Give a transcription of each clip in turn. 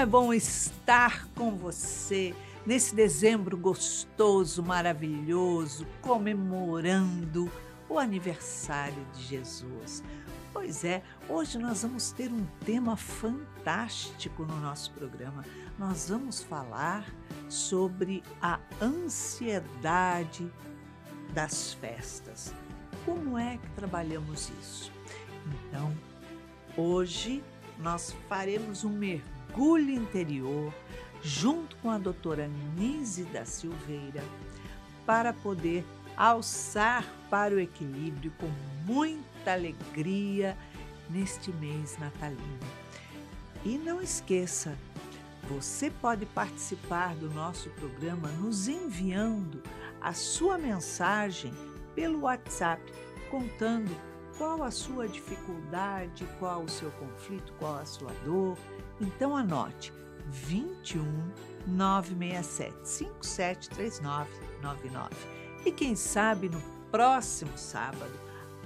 é bom estar com você nesse dezembro gostoso, maravilhoso, comemorando o aniversário de Jesus. Pois é, hoje nós vamos ter um tema fantástico no nosso programa. Nós vamos falar sobre a ansiedade das festas. Como é que trabalhamos isso? Então, hoje nós faremos um mergulho interior junto com a doutora Nise da Silveira para poder alçar para o equilíbrio com muita alegria neste mês natalino. E não esqueça, você pode participar do nosso programa nos enviando a sua mensagem pelo WhatsApp, contando qual a sua dificuldade, qual o seu conflito, qual a sua dor. Então anote 21 967 573999. E quem sabe no próximo sábado,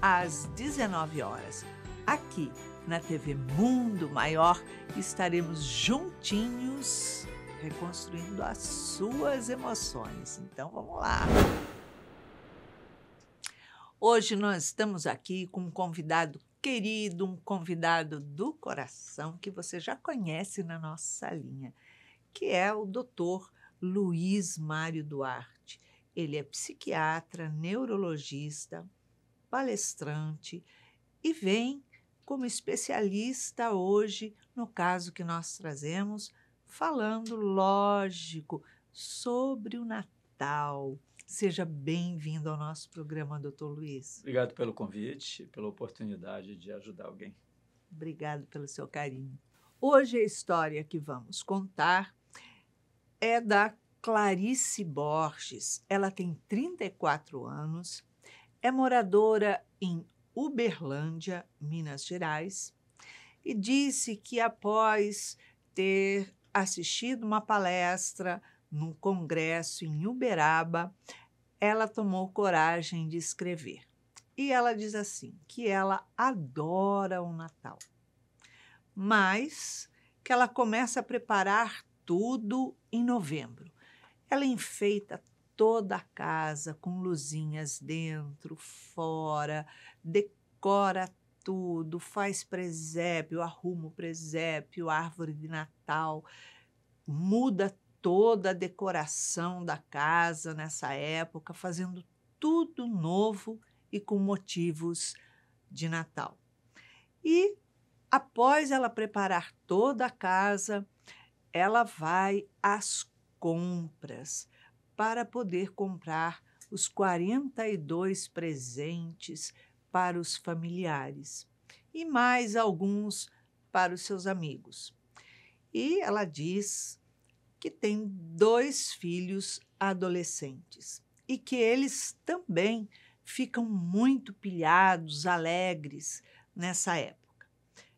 às 19 horas, aqui na TV Mundo Maior, estaremos juntinhos reconstruindo as suas emoções. Então vamos lá! Hoje nós estamos aqui com um convidado querido, um convidado do coração que você já conhece na nossa linha, que é o Dr. Luiz Mário Duarte. Ele é psiquiatra, neurologista, palestrante e vem como especialista hoje no caso que nós trazemos, falando, lógico, sobre o Natal. Seja bem-vindo ao nosso programa, doutor Luiz. Obrigado pelo convite e pela oportunidade de ajudar alguém. Obrigado pelo seu carinho. Hoje a história que vamos contar é da Clarice Borges. Ela tem 34 anos, é moradora em Uberlândia, Minas Gerais, e disse que após ter assistido uma palestra num congresso em Uberaba, ela tomou coragem de escrever. E ela diz assim, que ela adora o Natal, mas que ela começa a preparar tudo em novembro. Ela enfeita toda a casa com luzinhas dentro, fora, decora tudo, faz presépio, arruma o presépio, árvore de Natal, muda toda a decoração da casa nessa época, fazendo tudo novo e com motivos de Natal. E após ela preparar toda a casa, ela vai às compras para poder comprar os 42 presentes para os familiares e mais alguns para os seus amigos. E ela diz que tem 2 filhos adolescentes e que eles também ficam muito pilhados, alegres nessa época.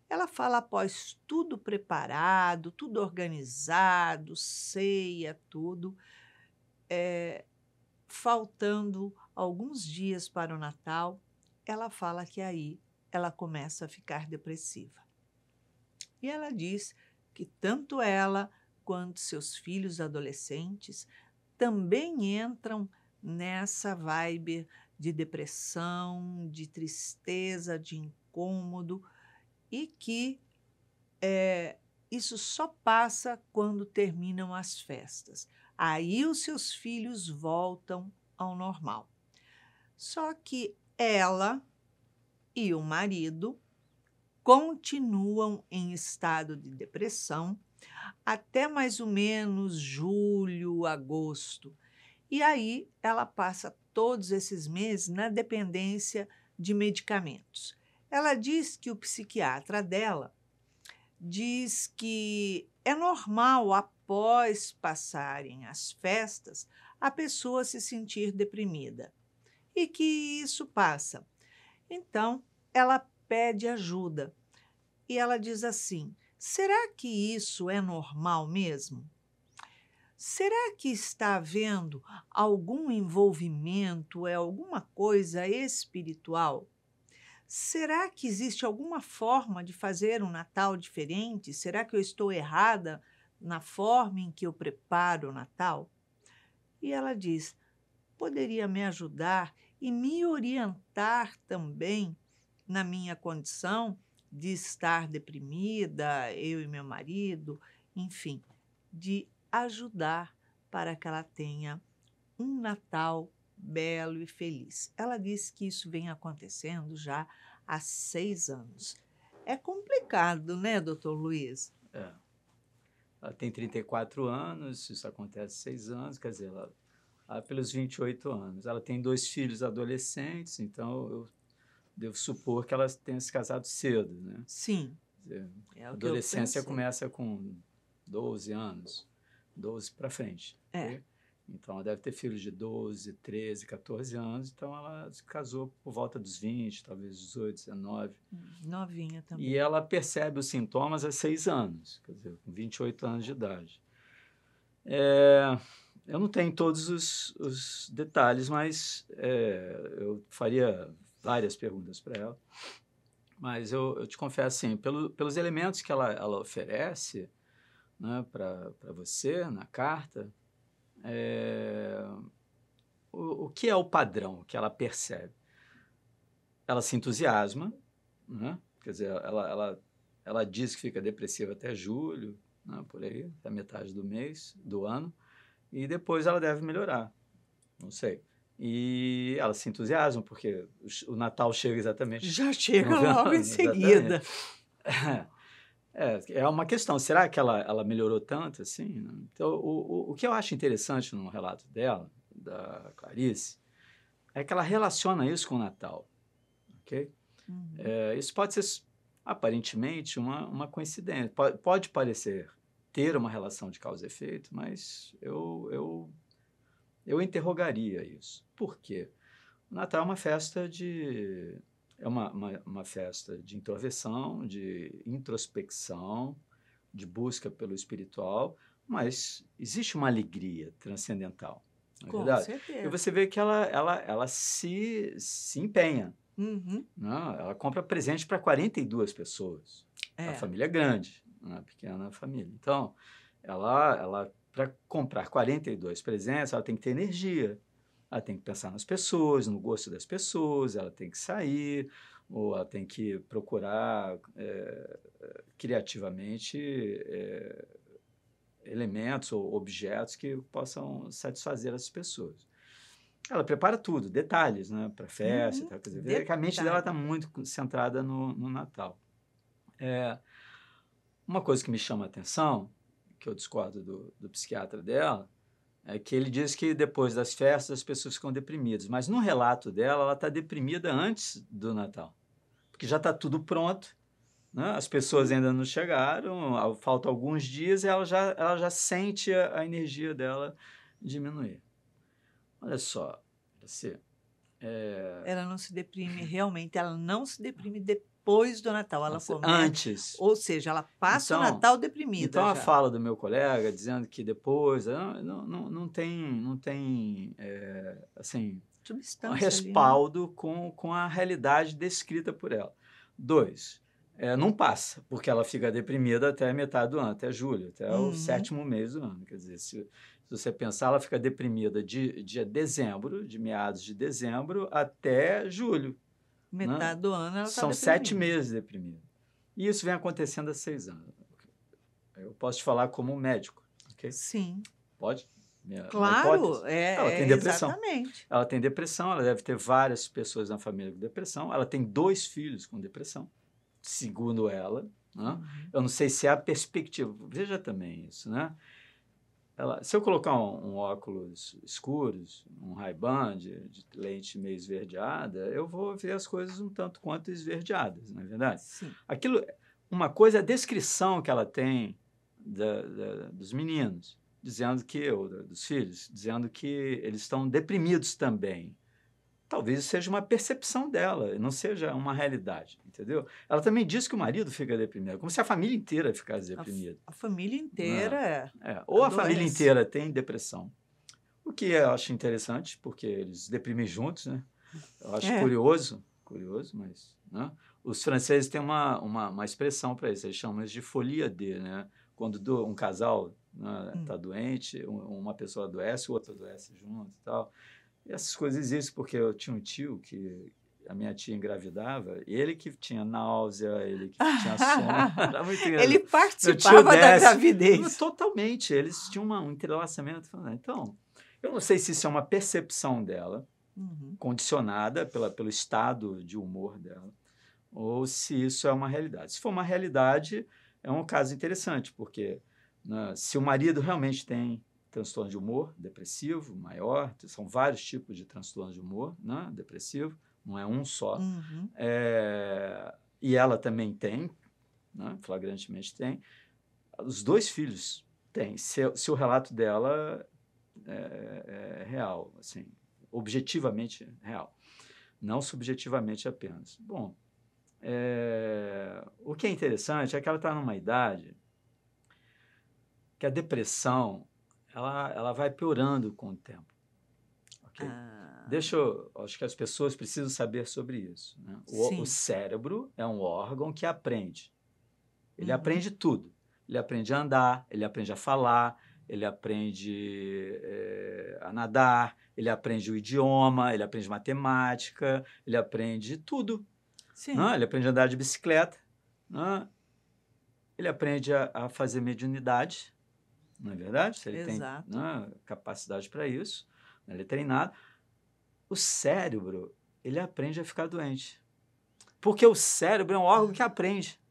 Ela fala após tudo preparado, tudo organizado, ceia, tudo, faltando alguns dias para o Natal, ela fala que aí ela começa a ficar depressiva. E ela diz que tanto ela quanto seus filhos adolescentes também entram nessa vibe de depressão, de tristeza, de incômodo, e que isso só passa quando terminam as festas. Aí os seus filhos voltam ao normal. Só que ela e o marido continuam em estado de depressão até mais ou menos julho, agosto. E aí ela passa todos esses meses na dependência de medicamentos. Ela diz que o psiquiatra dela diz que é normal, após passarem as festas, a pessoa se sentir deprimida e que isso passa. Então, ela pede ajuda e ela diz assim, será que isso é normal mesmo? Será que está havendo algum envolvimento, alguma coisa espiritual? Será que existe alguma forma de fazer um Natal diferente? Será que eu estou errada na forma em que eu preparo o Natal? E ela diz: poderia me ajudar e me orientar também na minha condição de estar deprimida, eu e meu marido, enfim, de ajudar para que ela tenha um Natal belo e feliz. Ela disse que isso vem acontecendo já há 6 anos. É complicado, né, doutor Luiz? É. Ela tem 34 anos, isso acontece há 6 anos, quer dizer, ela pelos 28 anos. Ela tem 2 filhos adolescentes, então eu devo supor que ela tenha se casado cedo, né? Sim, Quer dizer, é a o que eu adolescência pensei. começa com 12 anos, 12 para frente. É. Ok? Então, ela deve ter filhos de 12, 13, 14 anos, então ela se casou por volta dos 20, talvez 18, 19. Novinha E também. ela percebe os sintomas há 6 anos, quer dizer, com 28 anos de idade. Eu não tenho todos os detalhes, mas eu faria várias perguntas para ela. Mas eu te confesso assim, pelos elementos que ela oferece, né, para você na carta, é, o que é o padrão que ela percebe? Ela se entusiasma, né? Quer dizer, ela diz que fica depressiva até julho, né, por aí, até metade do mês, do ano, e depois ela deve melhorar, não sei. E ela se entusiasma, porque o Natal chega exatamente Já no chega logo em verão, exatamente. seguida. É uma questão, será que ela melhorou tanto assim, né? Então, o que eu acho interessante no relato dela, da Clarice, é que ela relaciona isso com o Natal, ok? Uhum. Isso pode ser, aparentemente, uma coincidência. Pode parecer ter uma relação de causa e efeito, mas eu interrogaria isso. Por quê? O Natal é uma festa uma festa de introversão, de introspecção, de busca pelo espiritual, mas existe uma alegria transcendental, não é Com verdade? E certeza. você vê que ela se empenha, Uhum. né? Ela compra presente para 42 pessoas. A É. família é grande, uma pequena família. Então, ela para comprar 42 presentes, ela tem que ter energia. Ela tem que pensar nas pessoas, no gosto das pessoas, ela tem que sair, ou ela tem que procurar criativamente elementos ou objetos que possam satisfazer as pessoas. Ela prepara tudo, detalhes, né, para a festa, e Uhum. tal. Quer dizer, vê que a mente dela está Detalhe. muito centrada no Natal. Uma coisa que me chama a atenção, que eu discordo do psiquiatra dela, é que ele diz que depois das festas as pessoas ficam deprimidas, mas no relato dela, ela está deprimida antes do Natal, porque já está tudo pronto, né? As pessoas ainda não chegaram, faltam alguns dias e ela já sente a energia dela diminuir. Olha só, você, Ela não se deprime realmente, ela não se deprime depois do Natal, ela começa, antes. ou seja, ela passa o Então, Natal deprimida a já. fala do meu colega dizendo que depois não tem assim, um Substância ali, né? respaldo com a realidade descrita por ela. 2, não passa, porque ela fica deprimida até a metade do ano, até julho, até o Uhum. 7º mês do ano. Quer dizer, se você pensar, ela fica deprimida de dezembro, de meados de dezembro até julho, né? Metade do ano ela está São 7 deprimida. meses deprimida. E isso vem acontecendo há 6 anos. Eu posso te falar como médico, ok? Sim, Pode? Uma hipótese? claro, Ela tem é depressão. exatamente. Ela tem depressão, ela deve ter várias pessoas na família com depressão. Ela tem 2 filhos com depressão, segundo ela, né? Uhum. Eu não sei se é a perspectiva. Veja também isso, né? Se eu colocar um óculos escuros, um Ray-Ban de lente meio esverdeada, eu vou ver as coisas um tanto quanto esverdeadas, não é verdade? Sim. Aquilo, uma coisa é a descrição que ela tem dos meninos, dizendo que, ou dos filhos, dizendo que eles estão deprimidos também. Talvez isso seja uma percepção dela, não seja uma realidade, entendeu? Ela também diz que o marido fica deprimido, como se a família inteira ficasse deprimida. A família Né? inteira Ou a família adoece. inteira tem depressão, o que eu acho interessante, porque eles deprimem juntos, né? Eu acho É. curioso, mas, né? Os franceses têm uma expressão para isso, eles chamam isso de folie à deux, né? quando um casal está doente, uma pessoa adoece, o outro adoece junto e tal. E essas coisas existem porque eu tinha um tio que a minha tia engravidava, ele que tinha náusea, ele que tinha sono, era muito Ele engraçado. Meu tio participava da desce, gravidez. totalmente, eles tinham um entrelaçamento. Então, eu não sei se isso é uma percepção dela, condicionada pelo estado de humor dela, ou se isso é uma realidade. Se for uma realidade, é um caso interessante, porque se o marido realmente tem transtorno de humor depressivo maior, são vários tipos de transtorno de humor depressivo, não é um só, e ela também tem, flagrantemente tem, os 2 filhos têm, se o relato dela é real, assim, objetivamente real, não subjetivamente apenas. Bom, o que é interessante é que ela está numa idade que a depressão ela vai piorando com o tempo. Okay? Acho que as pessoas precisam saber sobre isso. Né? O cérebro é um órgão que aprende. Ele aprende tudo. Ele aprende a andar, ele aprende a falar, ele aprende a nadar, ele aprende o idioma, ele aprende matemática, ele aprende tudo. Ele aprende a andar de bicicleta, ele aprende a fazer mediunidade, não é verdade? Se ele tem capacidade para isso, ele é treinado. O cérebro, ele aprende a ficar doente. Porque o cérebro é um órgão que aprende.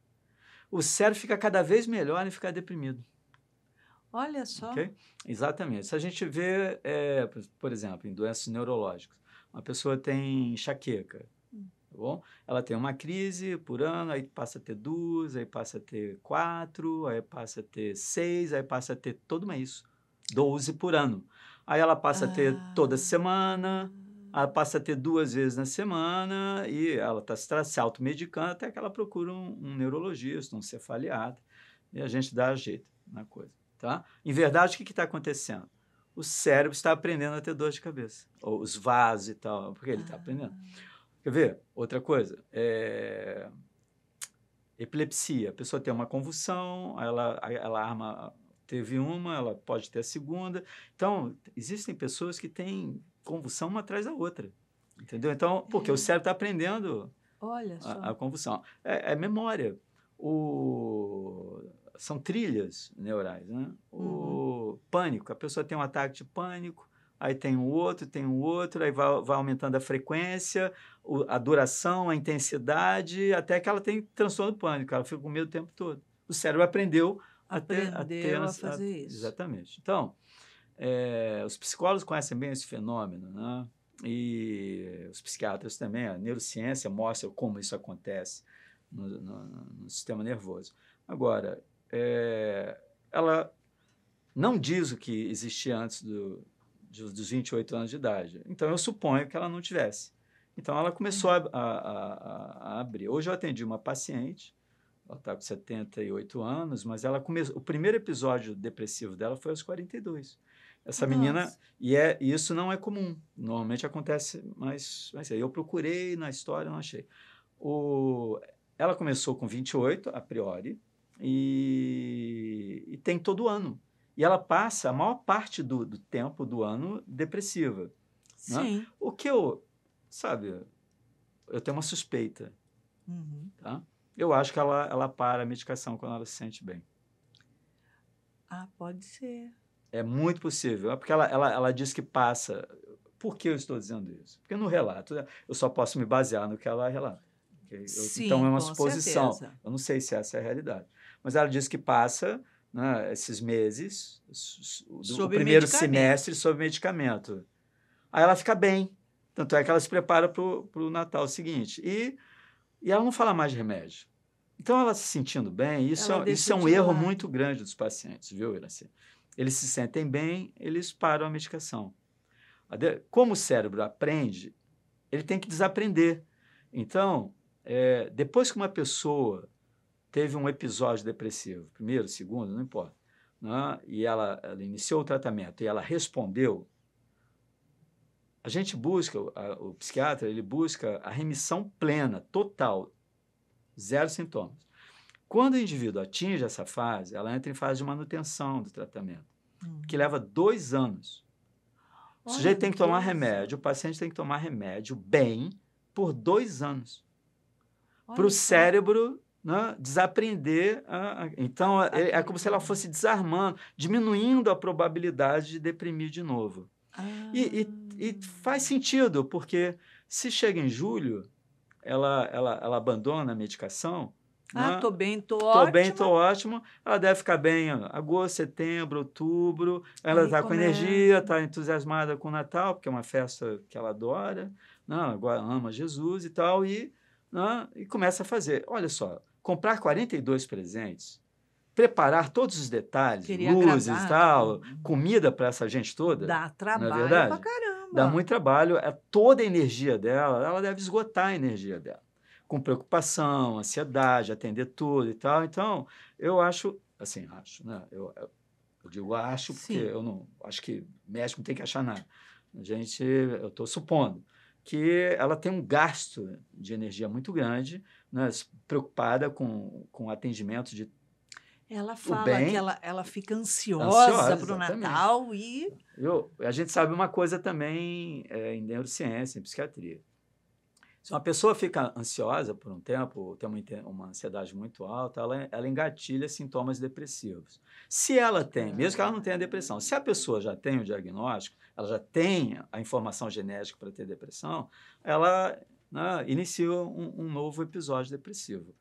O cérebro fica cada vez melhor em ficar deprimido. Olha só. Okay? Exatamente. Se a gente vê, por exemplo, em doenças neurológicas, uma pessoa tem enxaqueca, tá bom? Ela tem uma crise por ano, aí passa a ter 2, aí passa a ter 4, aí passa a ter 6, aí passa a ter todo mês 12 por ano. Aí ela passa a ter toda semana, aí passa a ter 2 vezes na semana e ela está se automedicando até que ela procura um neurologista, um cefaliatra, e a gente dá jeito na coisa. Tá? Em verdade, o que está acontecendo? O cérebro está aprendendo a ter dor de cabeça, ou os vasos e tal, porque ele está aprendendo. Quer ver? Outra coisa, epilepsia. A pessoa tem uma convulsão, ela teve uma, ela pode ter a segunda. Então, existem pessoas que têm convulsão uma atrás da outra, entendeu? Então, porque o cérebro está aprendendo a convulsão. É memória. São trilhas neurais, né? O pânico, a pessoa tem um ataque de pânico, aí tem um outro, aí vai aumentando a frequência, a duração, a intensidade, até que ela tem transtorno do pânico, ela fica com medo o tempo todo. O cérebro aprendeu a fazer isso. Exatamente. Então, os psicólogos conhecem bem esse fenômeno, né? E os psiquiatras também, a neurociência mostra como isso acontece no sistema nervoso. Agora, ela não diz o que existia antes dos 28 anos de idade. Então, eu suponho que ela não tivesse. Então, ela começou a abrir. Hoje eu atendi uma paciente, ela está com 78 anos, mas o primeiro episódio depressivo dela foi aos 42. Essa menina, e isso não é comum, normalmente acontece, mas eu procurei na história, não achei. Ela começou com 28, a priori, e tem todo ano. E ela passa a maior parte do tempo do ano depressiva. Sim. Né? O que eu tenho uma suspeita. Tá? Eu acho que ela para a medicação quando ela se sente bem. Pode ser. É muito possível. Porque ela diz que passa. Por que eu estou dizendo isso? Porque no relato eu só posso me basear no que ela relata. Okay? Então é uma suposição. Certeza. Eu não sei se essa é a realidade. Mas ela diz que passa, né, esses meses, o primeiro semestre sob medicamento. Aí ela fica bem. Tanto é que ela se prepara para o Natal seguinte. E ela não fala mais de remédio. Então, ela se sentindo bem, isso é um erro muito grande dos pacientes, viu, Iraci? Eles se sentem bem, eles param a medicação. Como o cérebro aprende, ele tem que desaprender. Então, depois que uma pessoa teve um episódio depressivo, primeiro, segundo, não importa, né? E ela iniciou o tratamento e ela respondeu, a gente busca, o psiquiatra, ele busca a remissão plena, total, 0 sintomas. Quando o indivíduo atinge essa fase, ela entra em fase de manutenção do tratamento, que leva 2 anos. O Olha, sujeito tem que tomar 2 remédio, o paciente tem que tomar remédio bem por 2 anos, para Olha o só. cérebro, né, desaprender. Então, é como se ela fosse desarmando, diminuindo a probabilidade de deprimir de novo. Ah. E faz sentido, porque se chega em julho, ela abandona a medicação, né? Tô bem, tô Tô bem, tô ótima. ótimo. Ela deve ficar bem em agosto, setembro, outubro. Ela Aí está com começa. energia, está entusiasmada com o Natal, porque é uma festa que ela adora, né? Agora ama Jesus e tal, né? E começa a fazer. Olha só, comprar 42 presentes, preparar todos os detalhes, Queria luzes e agradar tal, todo mundo. comida para essa gente toda, Dá não é trabalho pra verdade? Dá caramba. muito trabalho, toda a energia dela, ela deve esgotar a energia dela, com preocupação, ansiedade, atender tudo e tal. Então, eu acho, assim, né? Eu digo acho porque Sim. eu não acho que médico não tem que achar nada. Eu estou supondo que ela tem um gasto de energia muito grande, né? Preocupada com o atendimento de Ela o fala que bem, ela fica ansiosa ansiosa, para o exatamente. Natal e A gente sabe uma coisa também em neurociência, em psiquiatria. Se uma pessoa fica ansiosa por um tempo, tem uma ansiedade muito alta, ela engatilha sintomas depressivos. Se ela tem, mesmo que ela não tenha depressão, se a pessoa já tem o diagnóstico, ela já tem a informação genética para ter depressão, ela, né, inicia um novo episódio depressivo.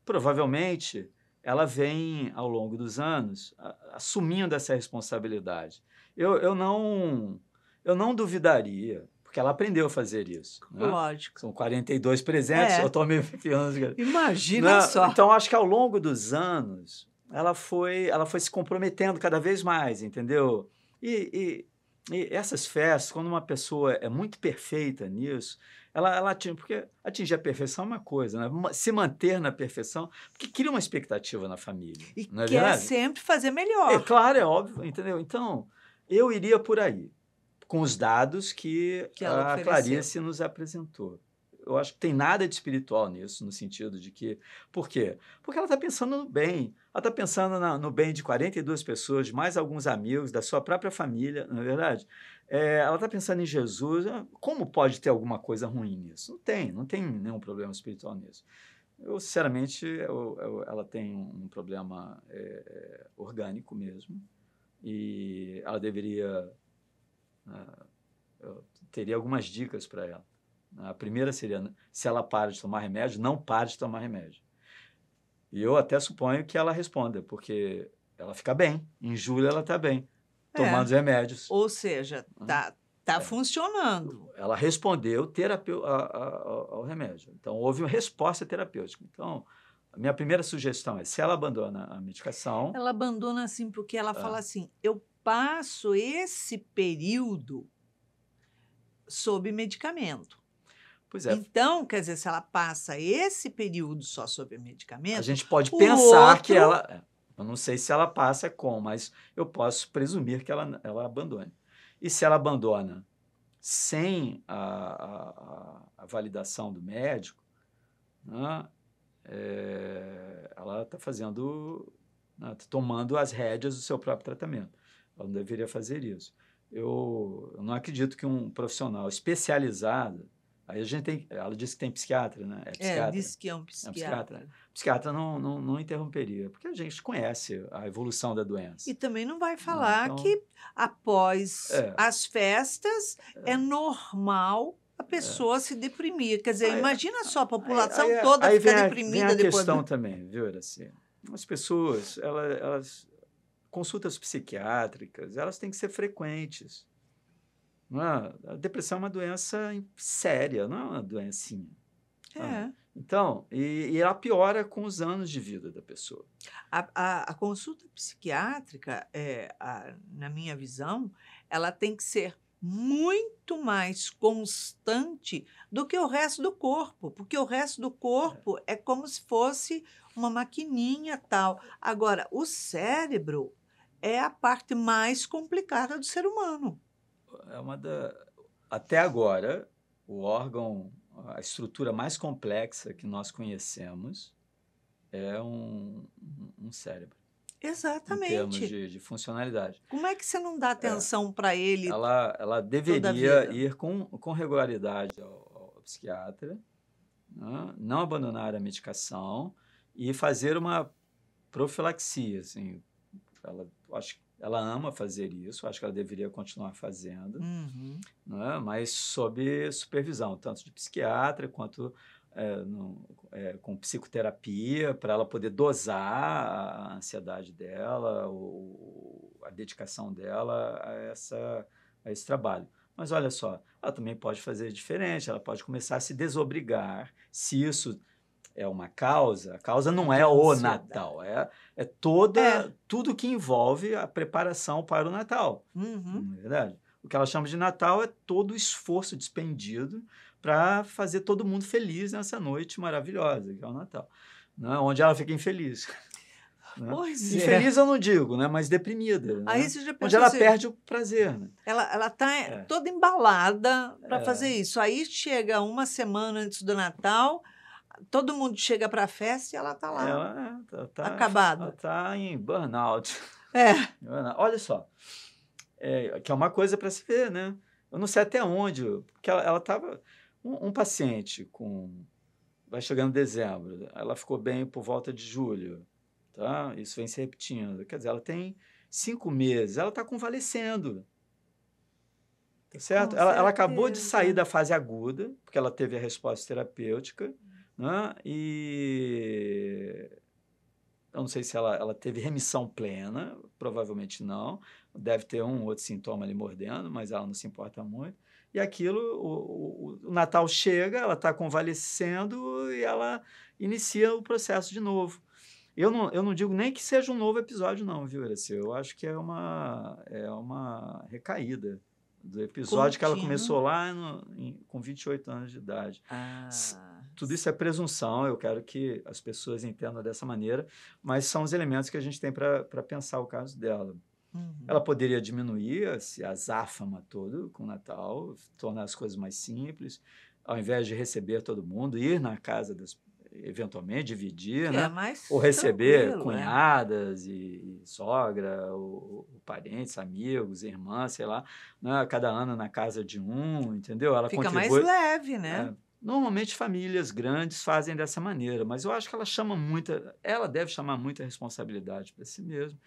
Provavelmente, ela vem, ao longo dos anos, assumindo essa responsabilidade. Eu não duvidaria, porque ela aprendeu a fazer isso, né? lógico. São 42 presentes, eu estou me enfiando. Imagina só. Então, acho que ao longo dos anos, ela foi se comprometendo cada vez mais, entendeu? E essas festas, quando uma pessoa é muito perfeita nisso, ela atinge, porque atingir a perfeição é uma coisa, né? Se manter na perfeição, porque cria uma expectativa na família, E não é quer verdade? sempre fazer É melhor. claro, é óbvio, entendeu? Então, eu iria por aí, com os dados que Que ela a ofereceu. Clarice nos apresentou. Eu acho que tem nada de espiritual nisso, no sentido de que... Por quê? Porque ela está pensando no bem. Ela está pensando no bem de 42 pessoas, de mais alguns amigos, da sua própria família, não é verdade? Ela está pensando em Jesus. Como pode ter alguma coisa ruim nisso? Não tem nenhum problema espiritual nisso. Sinceramente, ela tem um problema orgânico mesmo, e ela deveria... eu teria algumas dicas para ela. A primeira seria, se ela para de tomar remédio, não pare de tomar remédio. E eu até suponho que ela responda, porque ela fica bem. Em julho ela está bem, tomando os remédios. Ou seja, tá funcionando. Ela respondeu ao remédio. Então, houve uma resposta terapêutica. Então, a minha primeira sugestão é, se ela abandona a medicação... Ela abandona assim porque ela fala assim: eu passo esse período sob medicamento. Pois é, Então, quer dizer, se ela passa esse período só sob a medicamento, gente pode o pensar que outro... ela... Eu não sei se ela passa com, mas eu posso presumir que ela abandone. E se ela abandona sem a validação do médico, né, ela está fazendo, né, tomando as rédeas do seu próprio tratamento. Ela não deveria fazer isso. Eu não acredito que um profissional especializado... Aí a gente tem... Ela disse que tem psiquiatra, né? É psiquiatra. disse que é um É um psiquiatra. O psiquiatra não interromperia, porque a gente conhece a evolução da doença. E também não vai falar Então, que após as festas é normal a pessoa se deprimir. Quer dizer, imagina só a população toda aí ficar vem a deprimida depois questão também, viu, Iraci? As pessoas, elas consultas psiquiátricas, elas têm que ser frequentes. Não é? A depressão é uma doença séria, não é uma doencinha. Então, e ela piora com os anos de vida da pessoa. A consulta psiquiátrica, na minha visão, ela tem que ser muito mais constante do que o resto do corpo, porque o resto do corpo é como se fosse uma maquininha tal. Agora, o cérebro é a parte mais complicada do ser humano. Até agora, o órgão a estrutura mais complexa que nós conhecemos é um cérebro, em termos Exatamente. de funcionalidade. Como é que você não dá É, atenção para ele ela toda a deveria vida? ir com regularidade ao psiquiatra, né? Não abandonar a medicação e fazer uma profilaxia, assim. Acho que ela ama fazer isso, acho que ela deveria continuar fazendo, Uhum. né? Mas sob supervisão, tanto de psiquiatra quanto com psicoterapia, para ela poder dosar a ansiedade dela, a dedicação dela a esse trabalho. Mas olha só, ela também pode fazer diferente, ela pode começar a se desobrigar, se isso é uma causa, a causa não De é o ansiedade. Natal, é É. tudo que envolve a preparação para o Natal, Uhum. não é verdade? O que ela chama de Natal é todo o esforço despendido para fazer todo mundo feliz nessa noite maravilhosa, que é o Natal, né? Onde ela fica infeliz. Né? Pois é. Infeliz eu não digo, né? Mas deprimida, Aí né? você já Onde pensou ela assim, perde o prazer. Né? ela tá É, toda embalada para fazer é, isso. Aí chega uma semana antes do Natal, todo mundo chega para a festa e ela tá lá, ela acabada. tá em burnout. É. Olha só, que é uma coisa para se ver, né? Eu não sei até onde, porque ela estava. Um paciente vai chegando dezembro, ela ficou bem por volta de julho, tá? Isso vem se repetindo. Quer dizer, ela tem 5 meses, ela está convalescendo, tá certo? Com Ela acabou de sair certeza. da fase aguda, porque ela teve a resposta terapêutica, né? E eu não sei se ela teve remissão plena, provavelmente não. Deve ter um outro sintoma ali mordendo, mas ela não se importa muito. E aquilo, o Natal chega, ela está convalescendo e ela inicia o processo de novo. Eu não digo nem que seja um novo episódio, não, viu, Iracy? Eu acho que é uma recaída do episódio que ela Contínuo. começou lá com 28 anos de idade. Ah, Tudo isso é presunção, eu quero que as pessoas entendam dessa maneira, mas são os elementos que a gente tem para pensar o caso dela. Ela uhum. poderia diminuir esse azáfama todo com o Natal, tornar as coisas mais simples, ao invés de receber todo mundo, ir na casa eventualmente dividir, Que é né? Ou mais receber tranquilo, é. cunhadas e sogra, ou parentes, amigos, irmãs, sei lá, né? Cada ano na casa de um, entendeu? Ela Fica mais contribui. leve, né? é, Normalmente famílias grandes fazem dessa maneira, mas eu acho que ela deve chamar muita responsabilidade para si mesma.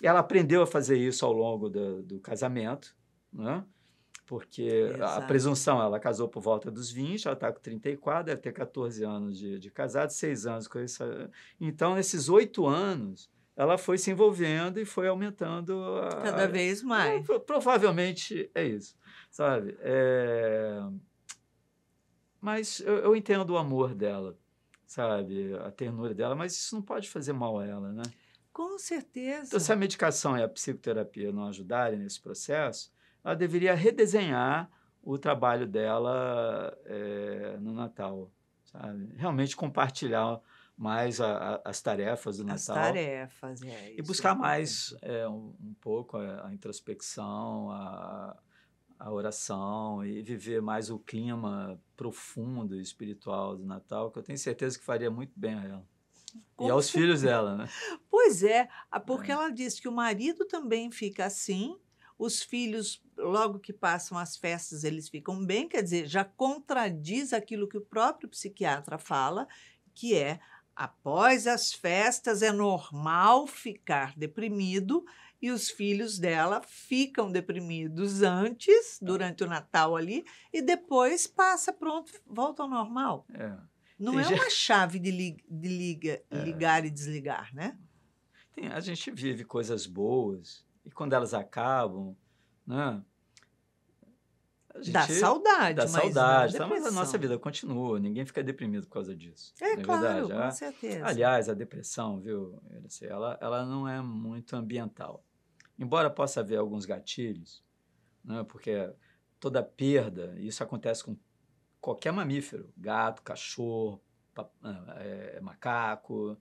E ela aprendeu a fazer isso ao longo do casamento, né? Porque a Exato. presunção, ela casou por volta dos 20, ela está com 34, deve ter 14 anos de casado, 6 anos com isso. Então, nesses 8 anos, ela foi se envolvendo e foi aumentando. Cada vez mais. Provavelmente é isso, sabe? Mas eu entendo o amor dela, sabe? A ternura dela, mas isso não pode fazer mal a ela, né? Com Então, se a certeza. medicação e a psicoterapia não ajudarem nesse processo, ela deveria redesenhar o trabalho dela no Natal, sabe? Realmente compartilhar mais as tarefas do As Natal tarefas, é e isso é buscar mais importante. um pouco a introspecção, a oração e viver mais o clima profundo e espiritual do Natal, que eu tenho certeza que faria muito bem a ela. E Com aos filhos certeza. dela, né? Pois é, porque É, ela disse que o marido também fica assim, os filhos, logo que passam as festas, eles ficam bem, quer dizer, já contradiz aquilo que o próprio psiquiatra fala, que é após as festas é normal ficar deprimido e os filhos dela ficam deprimidos antes, durante o Natal ali, e depois passa, pronto, volta ao normal. é. Não Tem, é ge- uma chave de é, ligar e desligar, né? a gente vive coisas boas e quando elas acabam, né? A Dá gente dá saudade, mas não saudade, tá? Mas a nossa depressão. vida continua, ninguém fica deprimido por causa disso, É não é claro, verdade? com certeza. Aliás, a depressão, viu, Eunice, ela não é muito ambiental. Embora possa haver alguns gatilhos, né? Porque toda perda, isso acontece com qualquer mamífero, gato, cachorro, macaco,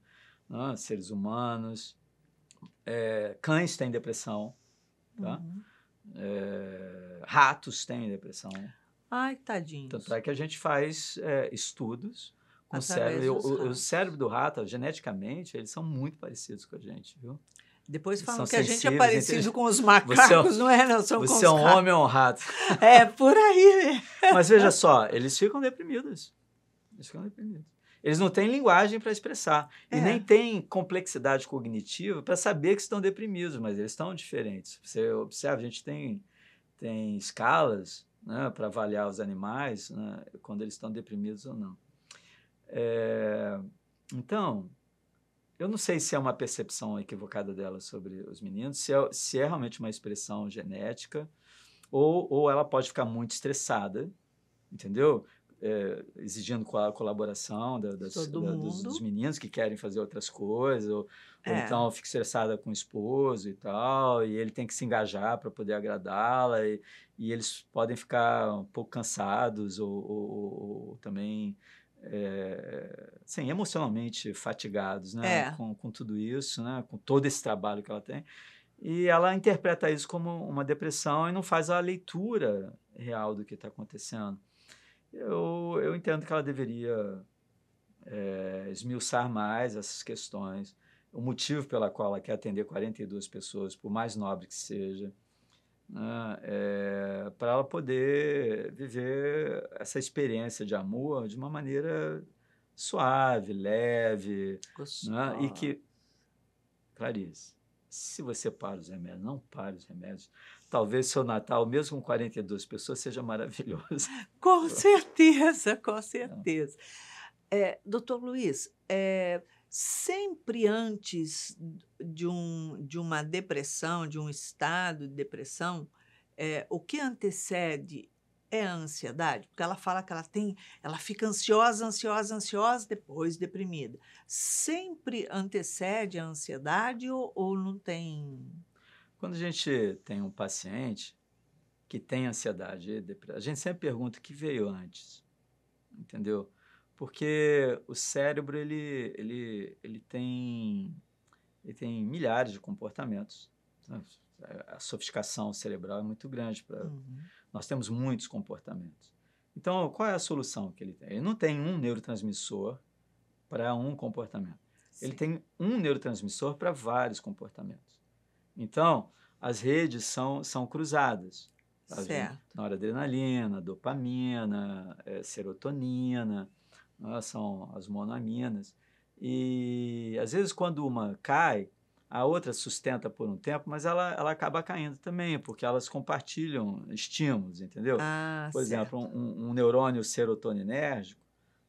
né? Seres humanos, cães têm depressão, tá? Uhum. Ratos têm depressão. Ai, Tanto tadinhos. é que a gente faz estudos com o Através cérebro. dos O ratos. cérebro do rato, geneticamente, eles são muito parecidos com a gente, viu? Depois Eles falam são que a gente é sensíveis, parecido com os Você é, macacos, não é? Não, são com você é os um ratos. homem ou um rato? É, por aí. Mas veja só, eles ficam deprimidos. Eles ficam deprimidos. Eles não têm linguagem para expressar. E nem É. têm complexidade cognitiva para saber que estão deprimidos, mas eles estão diferentes. Você observa, a gente tem escalas, né, para avaliar os animais, né, quando eles estão deprimidos ou não. Então, eu não sei se é uma percepção equivocada dela sobre os meninos, se é realmente uma expressão genética, ou ela pode ficar muito estressada, entendeu? Exigindo a colaboração Todo dos mundo. meninos que querem fazer outras coisas, ou É. então fica estressada com o esposo e tal, e ele tem que se engajar para poder agradá-la, e eles podem ficar um pouco cansados, ou também sim, emocionalmente fatigados, né, É. com tudo isso, né, com todo esse trabalho que ela tem. E ela interpreta isso como uma depressão e não faz a leitura real do que está acontecendo. Eu entendo que ela deveria esmiuçar mais essas questões, o motivo pela qual ela quer atender 42 pessoas, por mais nobre que seja, né, para ela poder viver essa experiência de amor de uma maneira suave, leve, né, e Gostosa. que, Clarice, se você para os remédios, não pare os remédios, talvez seu Natal, mesmo com 42 pessoas, seja maravilhoso. Com certeza, com certeza. Doutor Luiz, sempre antes de uma depressão, de um estado de depressão, o que antecede é a ansiedade? Porque ela fala que ela fica ansiosa, ansiosa, ansiosa, depois deprimida. Sempre antecede a ansiedade ou não tem? Quando a gente tem um paciente que tem ansiedade e depressão, a gente sempre pergunta o que veio antes, entendeu? Porque o cérebro ele tem milhares de comportamentos, né? A sofisticação cerebral é muito grande. Uhum. Nós temos muitos comportamentos. Então, qual é a solução que ele tem? Ele não tem um neurotransmissor para um comportamento. Ele Sim. tem um neurotransmissor para vários comportamentos. Então, as redes são cruzadas. Certo. Noradrenalina, dopamina, serotonina, né, são as monoaminas. E, às vezes, quando uma cai, a outra sustenta por um tempo, mas ela acaba caindo também, porque elas compartilham estímulos, entendeu? Ah, Por exemplo, certo. um neurônio serotoninérgico,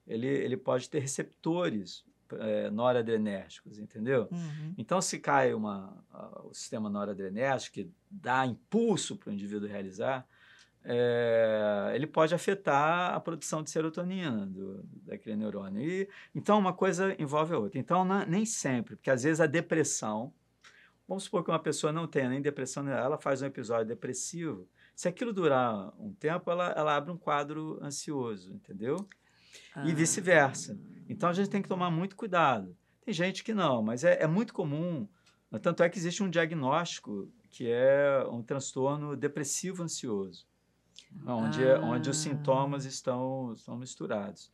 ele pode ter receptores noradrenérgicos, entendeu? Uhum. Então, se cai o sistema noradrenérgico, que dá impulso para o indivíduo realizar, ele pode afetar a produção de serotonina daquele neurônio. Então, uma coisa envolve a outra. Então, nem sempre, porque às vezes a depressão, vamos supor que uma pessoa não tenha nem depressão, ela faz um episódio depressivo, se aquilo durar um tempo, ela abre um quadro ansioso, entendeu? E Ah, vice-versa. Então, a gente tem que tomar muito cuidado. Tem gente que não, mas é muito comum. Tanto é que existe um diagnóstico que é um transtorno depressivo ansioso, onde os sintomas ah, estão misturados.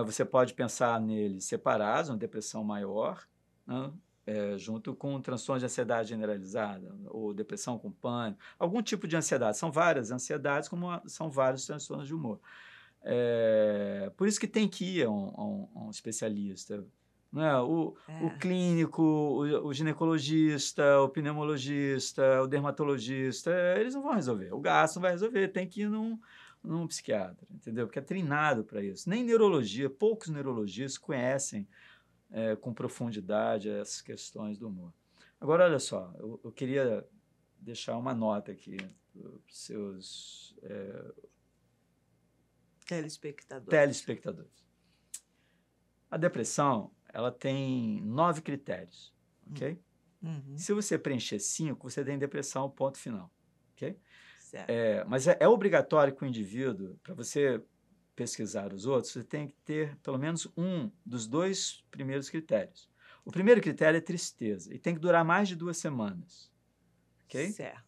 Você pode pensar neles separados, uma depressão maior, né, junto com um transtorno de ansiedade generalizada, ou depressão com pânico, algum tipo de ansiedade. São várias ansiedades, como são vários transtornos de humor. Por isso que tem que ir a um especialista. Né? O é. clínico, o ginecologista, o pneumologista, o dermatologista, eles não vão resolver. O gastro não vai resolver, tem que ir num psiquiatra, entendeu? Porque é treinado para isso. Nem neurologia, poucos neurologistas conhecem com profundidade essas questões do humor. Agora, olha só, eu queria deixar uma nota aqui para os seus telespectadores. A depressão, ela tem 9 critérios, ok? Uhum. Se você preencher 5, você tem depressão, ponto final, ok? Certo. Mas é obrigatório que o indivíduo, para você pesquisar os outros, você tem que ter pelo menos um dos 2 primeiros critérios. O primeiro critério é tristeza, e tem que durar mais de 2 semanas, ok? Certo.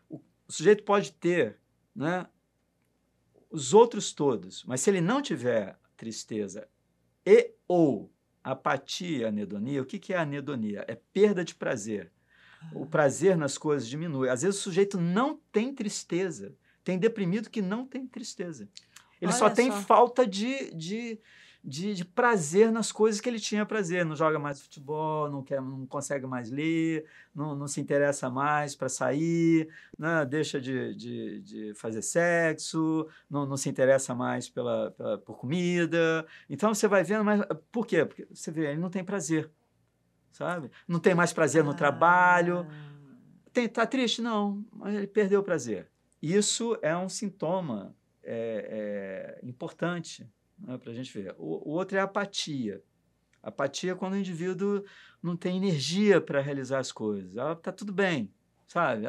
O sujeito pode ter, né, os outros todos, mas se ele não tiver tristeza e ou apatia, anedonia, o que que é anedonia? É perda de prazer. O prazer nas coisas diminui. Às vezes o sujeito não tem tristeza. Tem deprimido que não tem tristeza. Ele só Olha tem só. falta de prazer nas coisas que ele tinha prazer. Não joga mais futebol, não consegue mais ler, não se interessa mais para sair, né? Deixa de fazer sexo, não se interessa mais por comida. Então você vai vendo, mas por quê? Porque você vê, ele não tem prazer, sabe? Não tem mais prazer no trabalho. Ah, Tá triste? Não, mas ele perdeu o prazer. Isso é um sintoma importante, né, para a gente ver. O outro é a apatia. Apatia é quando o indivíduo não tem energia para realizar as coisas. Ela está tudo bem, sabe?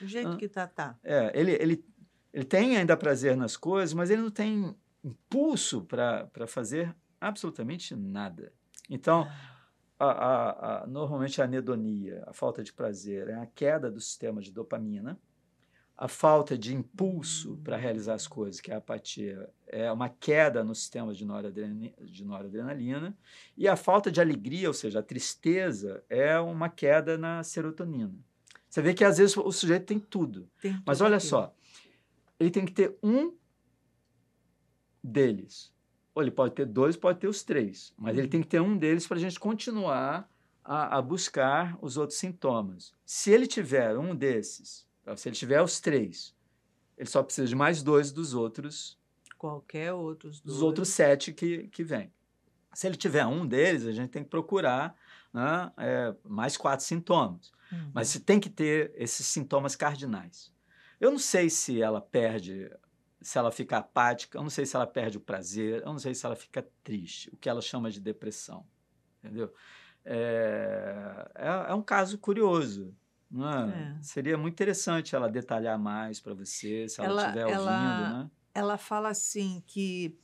o jeito que tá. Ele tem ainda prazer nas coisas, mas ele não tem impulso para fazer absolutamente nada. Então, Ah, normalmente a anedonia, a falta de prazer, é a queda do sistema de dopamina. A falta de impulso para realizar as coisas, que é a apatia, é uma queda no sistema de noradrenalina. E a falta de alegria, ou seja, a tristeza, é uma queda na serotonina. Você vê que às vezes o sujeito tem tudo. tem Mas tudo olha aquilo. só, ele tem que ter um deles. Ou ele pode ter dois, pode ter os três. Mas ele tem que ter um deles para a gente continuar a buscar os outros sintomas. Se ele tiver um desses, se ele tiver os três, ele só precisa de mais dois Qualquer outros dos outros dois. 7 que vem. Se ele tiver um deles, a gente tem que procurar, né, mais 4 sintomas. Mas Uhum. você tem que ter esses sintomas cardinais. Eu não sei se ela perde, se ela fica apática, eu não sei se ela perde o prazer, eu não sei se ela fica triste, o que ela chama de depressão. Entendeu? É um caso curioso. Não é? É. Seria muito interessante ela detalhar mais para você, se ela Ela, estiver ouvindo, ela, né? ela fala assim que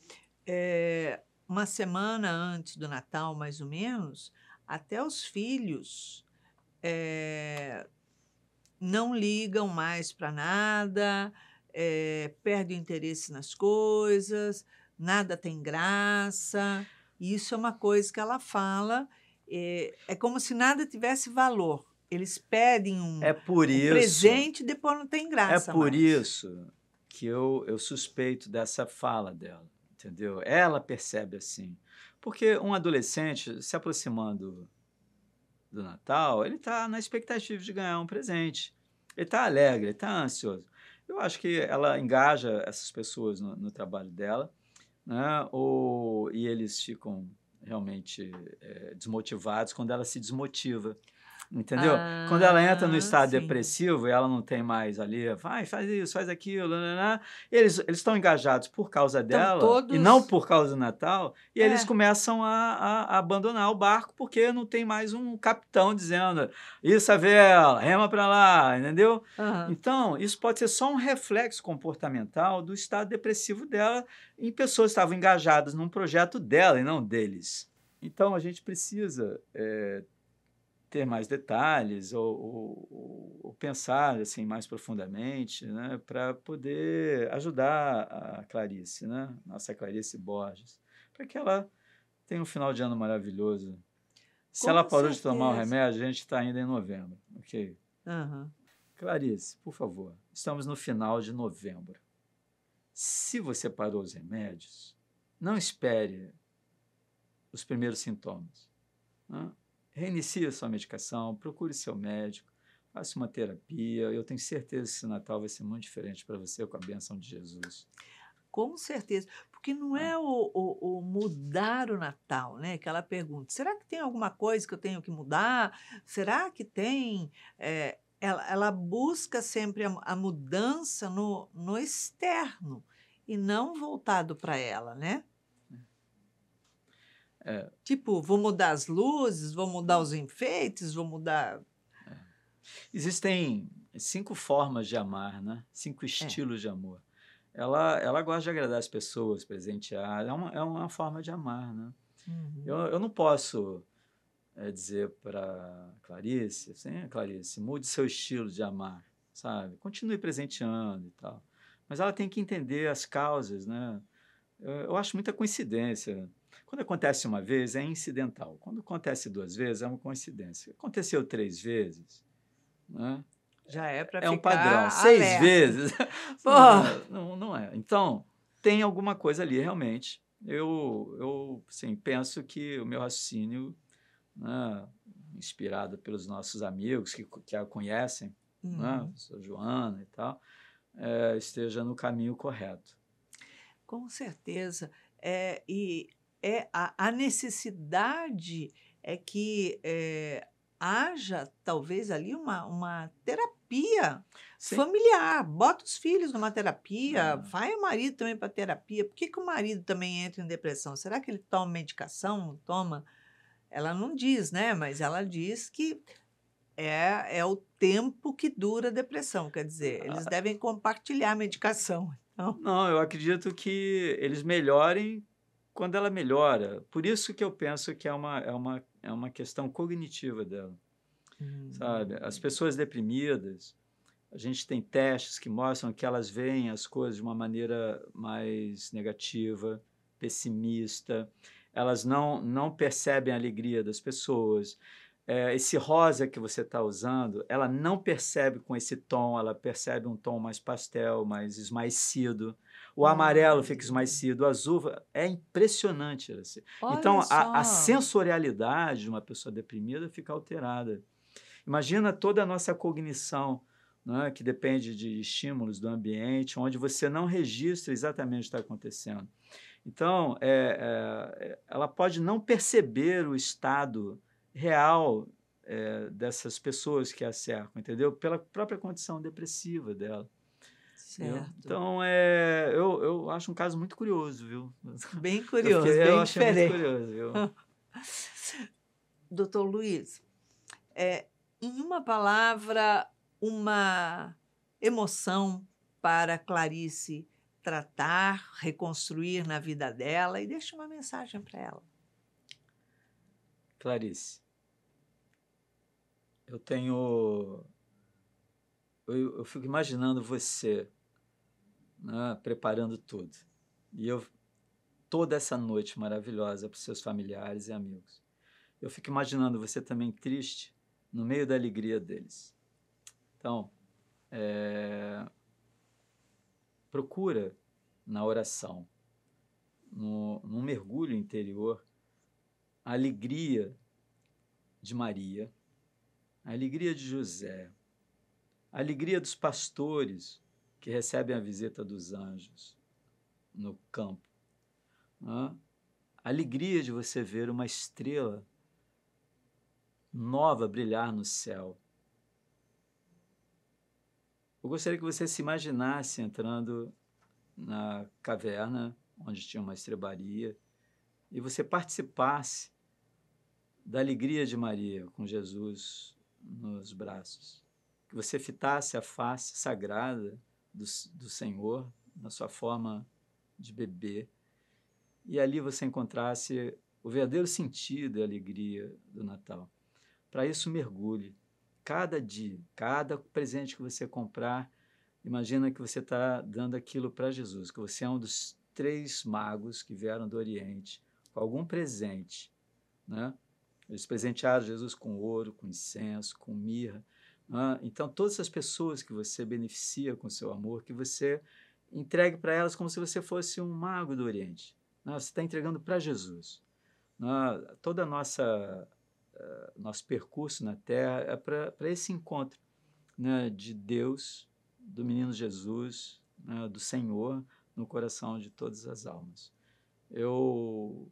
uma semana antes do Natal, mais ou menos, até os filhos eh, não ligam mais para nada, perdem o interesse nas coisas, nada tem graça. E isso é uma coisa que ela fala, é como se nada tivesse valor. Eles pedem É por um isso, presente e depois não tem é graça por mais. isso que eu suspeito dessa fala dela, entendeu? Ela percebe assim. Porque um adolescente se aproximando do Natal, ele está na expectativa de ganhar um presente. Ele está alegre, ele está ansioso. Eu acho que ela engaja essas pessoas no trabalho dela, né? E eles ficam realmente desmotivados quando ela se desmotiva. Entendeu? Quando ela entra no Ah, estado sim. depressivo e ela não tem mais ali, vai, faz isso, faz aquilo, né? Eles estão engajados por causa Então, dela e não todos. por causa do Natal, e eles É. começam a abandonar o barco porque não tem mais um capitão dizendo isso, a vela, rema para lá, entendeu? Aham. Então, isso pode ser só um reflexo comportamental do estado depressivo dela em pessoas que estavam engajadas num projeto dela e não deles. Então, a gente precisa ter mais detalhes ou pensar assim mais profundamente, né, para poder ajudar a Clarice, né, nossa Clarice Borges, para que ela tenha um final de ano maravilhoso. Se ela Com parou de tomar o certeza. remédio, a gente está ainda em novembro, ok? Aham. Clarice, por favor, estamos no final de novembro. Se você parou os remédios, não espere os primeiros sintomas, né? Reinicie a sua medicação, procure seu médico, faça uma terapia. Eu tenho certeza que esse Natal vai ser muito diferente para você com a bênção de Jesus. Com certeza. Porque não Ah, é o mudar o Natal, né? Que ela pergunta: será que tem alguma coisa que eu tenho que mudar? Será que tem? Ela busca sempre a mudança no externo e não voltado para ela, né? é, Tipo, vou mudar as luzes, vou mudar os enfeites, vou mudar. existem 5 formas de amar, né? 5 É. estilos de amor. Ela gosta de agradar as pessoas, presentear. É uma forma de amar, né? Uhum. Eu não posso dizer para Clarice, assim, Clarice, mude seu estilo de amar, sabe? Continue presenteando e tal. mas ela tem que entender as causas, né? Eu acho muita coincidência. Quando acontece uma vez, é incidental. Quando acontece 2 vezes, é uma coincidência. Aconteceu 3 vezes, né? Já é para É um padrão. ficar 6 alerta. vezes, Pô, não é. Então, tem alguma coisa ali, realmente. Sim, penso que o meu raciocínio, né, inspirado pelos nossos amigos que a conhecem, né, a uhum. professora Joana e tal, esteja no caminho correto. Com certeza. E a necessidade é que haja, talvez, ali uma terapia Sim. familiar. Bota os filhos numa terapia, É. vai o marido também para terapia. Por que, que o marido também entra em depressão? Será que ele toma medicação? Não toma? Ela não diz, né? Mas ela diz que é o tempo que dura a depressão. Quer dizer, eles devem compartilhar a medicação. Então, Não, eu acredito que eles melhorem quando ela melhora. Por isso que eu penso que é uma questão cognitiva dela, sabe? As hum, pessoas deprimidas, a gente tem testes que mostram que elas veem as coisas de uma maneira mais negativa, pessimista, elas não percebem a alegria das pessoas. Esse rosa que você está usando, ela não percebe com esse tom, ela percebe um tom mais pastel, mais esmaecido. O amarelo fica olha. esmaecido, o azul é impressionante. Assim. Olha Então, a só. sensorialidade de uma pessoa deprimida fica alterada. Imagina toda a nossa cognição, né, que depende de estímulos do ambiente, onde você não registra exatamente o que está acontecendo. Então, ela pode não perceber o estado real dessas pessoas que a cercam, entendeu? Pela própria condição depressiva dela. Viu? Certo. Então, eu acho um caso muito curioso, viu? Bem Eu curioso, fiquei, eu bem achei muito diferente. curioso, viu? Doutor Luiz, é, em uma palavra, uma emoção para Clarice tratar, reconstruir na vida dela e deixa uma mensagem para ela. Clarice, eu tenho. Eu fico imaginando você, né, preparando tudo. E toda essa noite maravilhosa para os seus familiares e amigos. Eu fico imaginando você também triste, no meio da alegria deles. Então, procura na oração, num mergulho interior, a alegria de Maria, a alegria de José, a alegria dos pastores que recebem a visita dos anjos no campo. Né? A alegria de você ver uma estrela nova brilhar no céu. Eu gostaria que você se imaginasse entrando na caverna onde tinha uma estrebaria e você participasse da alegria de Maria com Jesus nos braços. Que você fitasse a face sagrada do Senhor na sua forma de bebê e ali você encontrasse o verdadeiro sentido e alegria do Natal. Para isso, mergulhe. Cada dia, cada presente que você comprar, imagina que você está dando aquilo para Jesus, que você é um dos 3 magos que vieram do Oriente com algum presente, né? Eles presentearam Jesus com ouro, com incenso, com mirra. Né? Então, todas essas pessoas que você beneficia com seu amor, que você entregue para elas como se você fosse um mago do Oriente. Né? Você está entregando para Jesus. Né? Toda a nosso percurso na Terra é para esse encontro, né, de Deus, do menino Jesus, né, do Senhor, no coração de todas as almas. Eu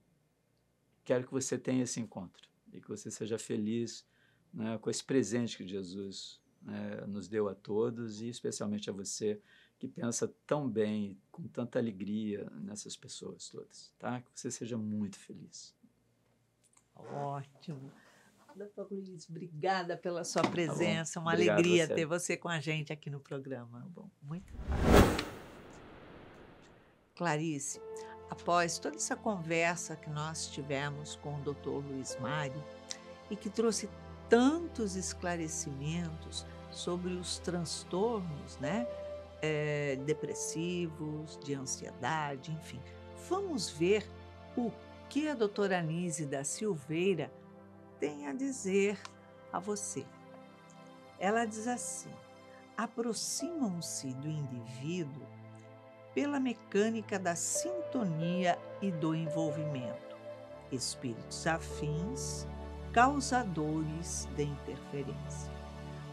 quero que você tenha esse encontro e que você seja feliz, né, com esse presente que Jesus, né, nos deu a todos e especialmente a você que pensa tão bem, com tanta alegria nessas pessoas todas, tá? Que você seja muito feliz. Ótimo. Doutor Luiz, obrigada pela sua Tá bom? presença. Uma Obrigado alegria você. ter você com a gente aqui no programa. Tá bom. Muito. Clarice, após toda essa conversa que nós tivemos com o Dr. Luiz Mário e que trouxe tantos esclarecimentos sobre os transtornos, né, depressivos, de ansiedade, enfim. Vamos ver o que a doutora Anise da Silveira tem a dizer a você. Ela diz assim: aproximam-se do indivíduo pela mecânica da sintonia e do envolvimento, espíritos afins, causadores de interferência.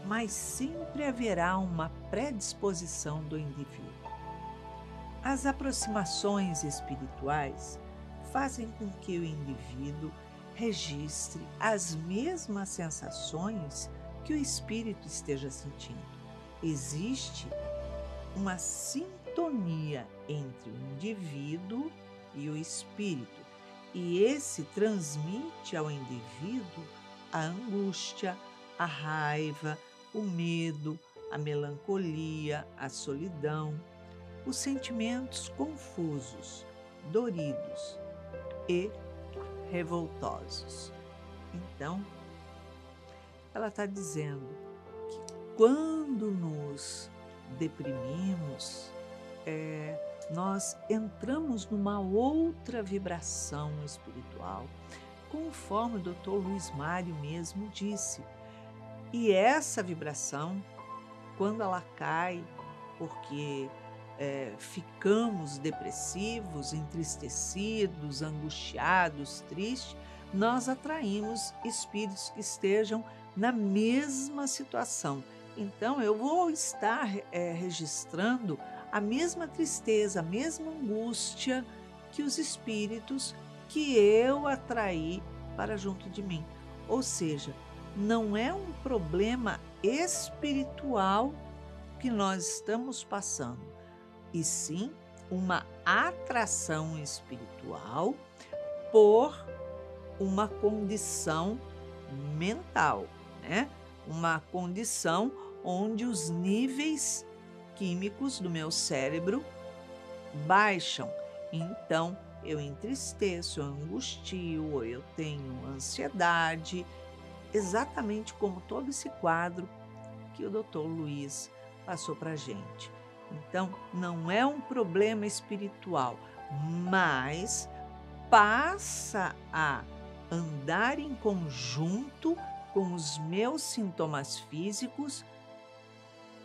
Mas sempre haverá uma predisposição do indivíduo. As aproximações espirituais fazem com que o indivíduo registre as mesmas sensações que o espírito esteja sentindo. Existe uma sintonia entre o indivíduo e o espírito, e esse transmite ao indivíduo a angústia, a raiva, o medo, a melancolia, a solidão, os sentimentos confusos, doridos e revoltosos. Então, ela está dizendo que quando nos deprimimos, nós entramos numa outra vibração espiritual, conforme o Dr. Luiz Mário mesmo disse. E essa vibração, quando ela cai, porque ficamos depressivos, entristecidos, angustiados, tristes, nós atraímos espíritos que estejam na mesma situação. Então, eu vou estar registrando a mesma tristeza, a mesma angústia que os espíritos que eu atraí para junto de mim. Ou seja, não é um problema espiritual que nós estamos passando, e sim uma atração espiritual por uma condição mental, né? Uma condição onde os níveis químicos do meu cérebro baixam. Então, eu entristeço, eu angustio, ou eu tenho ansiedade, exatamente como todo esse quadro que o Dr. Luiz passou para a gente. Então, não é um problema espiritual, mas passa a andar em conjunto com os meus sintomas físicos,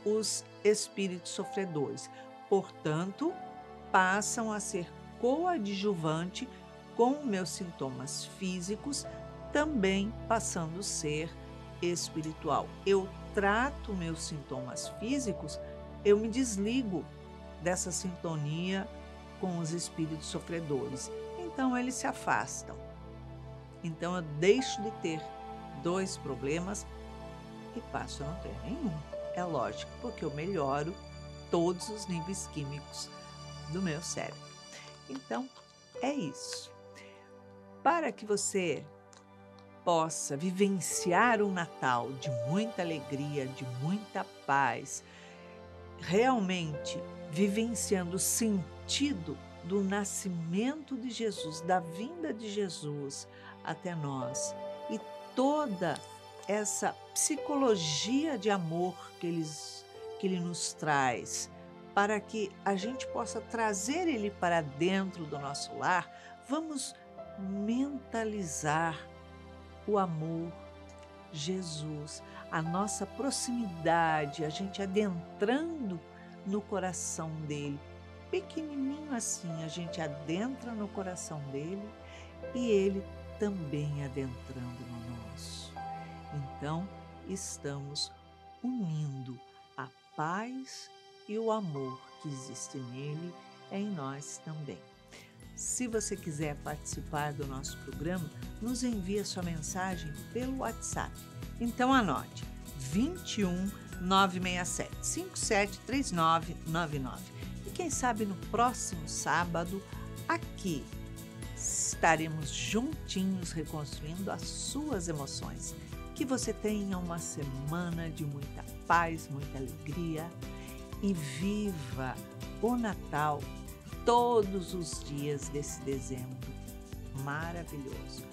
os espíritos sofredores. Portanto, passam a ser coadjuvante com meus sintomas físicos, também passando a ser espiritual. Eu trato meus sintomas físicos, eu me desligo dessa sintonia com os espíritos sofredores. Então, eles se afastam. Então, eu deixo de ter 2 problemas e passo a não ter nenhum. É lógico, porque eu melhoro todos os níveis químicos do meu cérebro. Então, é isso. Para que você possa vivenciar um Natal de muita alegria, de muita paz, realmente vivenciando o sentido do nascimento de Jesus, da vinda de Jesus até nós, e toda essa psicologia de amor que ele nos traz, para que a gente possa trazer ele para dentro do nosso lar, vamos mentalizar o amor, Jesus, a nossa proximidade, a gente adentrando no coração dele, pequenininho assim, a gente adentra no coração dele e ele também adentrando no nosso. Então, estamos unindo a paz e o amor que existe nele em nós também. Se você quiser participar do nosso programa, nos envie sua mensagem pelo WhatsApp. Então anote: 21 967 573999. E quem sabe no próximo sábado, aqui estaremos juntinhos reconstruindo as suas emoções. Que você tenha uma semana de muita paz, muita alegria e viva o Natal todos os dias desse dezembro maravilhoso.